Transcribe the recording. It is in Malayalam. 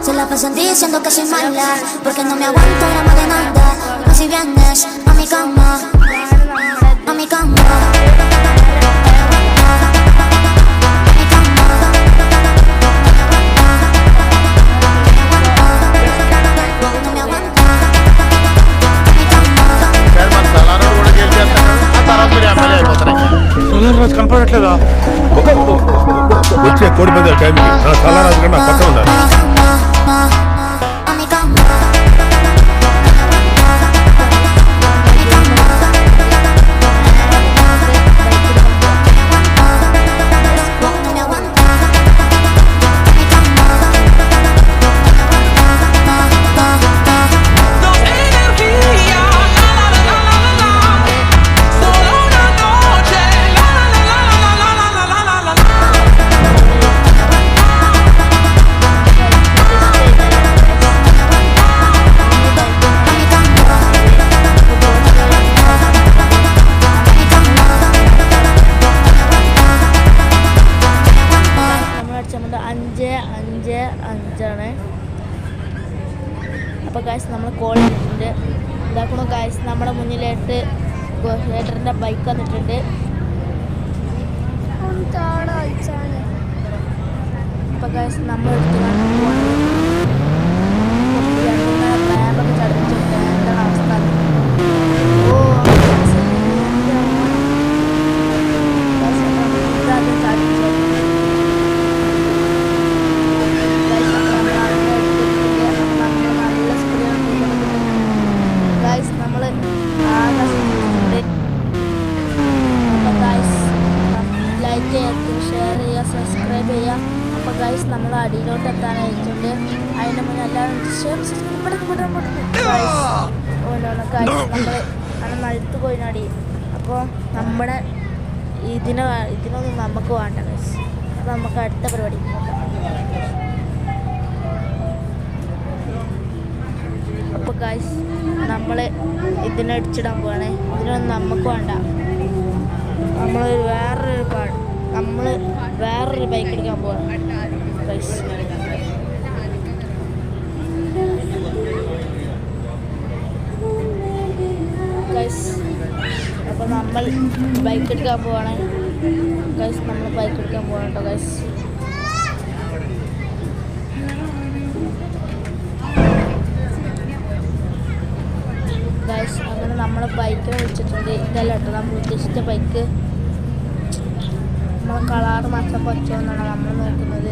Se la pasan diciendo que soy mala, porque no me aguanto gramo de nada. Dime si vienes a mi cama, a mi cama. కనపడట్లేదా వచ్చే కోడి పందాల టైంకి నా సలారాజు కన్నా పక్కన ఉండాలి. അപ്പോൾ ഗായ്സ് നമ്മൾ കോൾ ചെയ്തിട്ടുണ്ട്. ഇതാക്കണോ ഗായ്സ് നമ്മുടെ മുന്നിലായിട്ട് ഏട്ടൻ്റെ ബൈക്ക് വന്നിട്ടുണ്ട്. അപ്പോൾ ഗായ്സ് നമ്മൾ എടുത്തുകൊണ്ട് റാമ്പൊക്കെ ചടച്ചിട്ടുണ്ട്. എന്താണ് അവസ്ഥ? ഷെയർ ചെയ്യുക, സബ്സ്ക്രൈബ് ചെയ്യുക. അപ്പോൾ ഗൈസ് നമ്മൾ അടിയിലോട്ട് എത്താനായിട്ടുണ്ട്. അതിൻ്റെ മുന്നേ എല്ലാവരും ഗൈസ് നമ്മൾ മഴുത്ത് പോയിനടി. അപ്പോൾ നമ്മുടെ ഇതിനൊന്നും നമുക്ക് വേണ്ട ഗൈസ്. അപ്പോൾ നമുക്ക് അടുത്ത പരിപാടി നോക്കാം. അപ്പോൾ ഗൈസ് നമ്മൾ ഇതിനടിച്ചിടാൻ പോവാണേ. ഇതിനൊന്നും നമുക്ക് വേണ്ട. നമ്മൾ വേറൊരു ബൈക്ക് എടുക്കാൻ പോവാണ് ഗൈസ്. അപ്പോൾ നമ്മൾ ബൈക്ക് എടുക്കാൻ പോവാണ് ഗൈസ്. നമ്മൾ ബൈക്ക് എടുക്കാൻ പോവാണ് കേട്ടോ ഗൈസ്. ഗൈസ് അങ്ങനെ നമ്മൾ ബൈക്ക് വെച്ചിട്ടുണ്ട്. ഇതല്ല കേട്ടോ നമ്മൾ ഉദ്ദേശിച്ച ബൈക്ക്. നമ്മളെ കളറ് മാറ്റാൻ പറ്റുമെന്നാണ് നമ്മൾ നോക്കുന്നത്.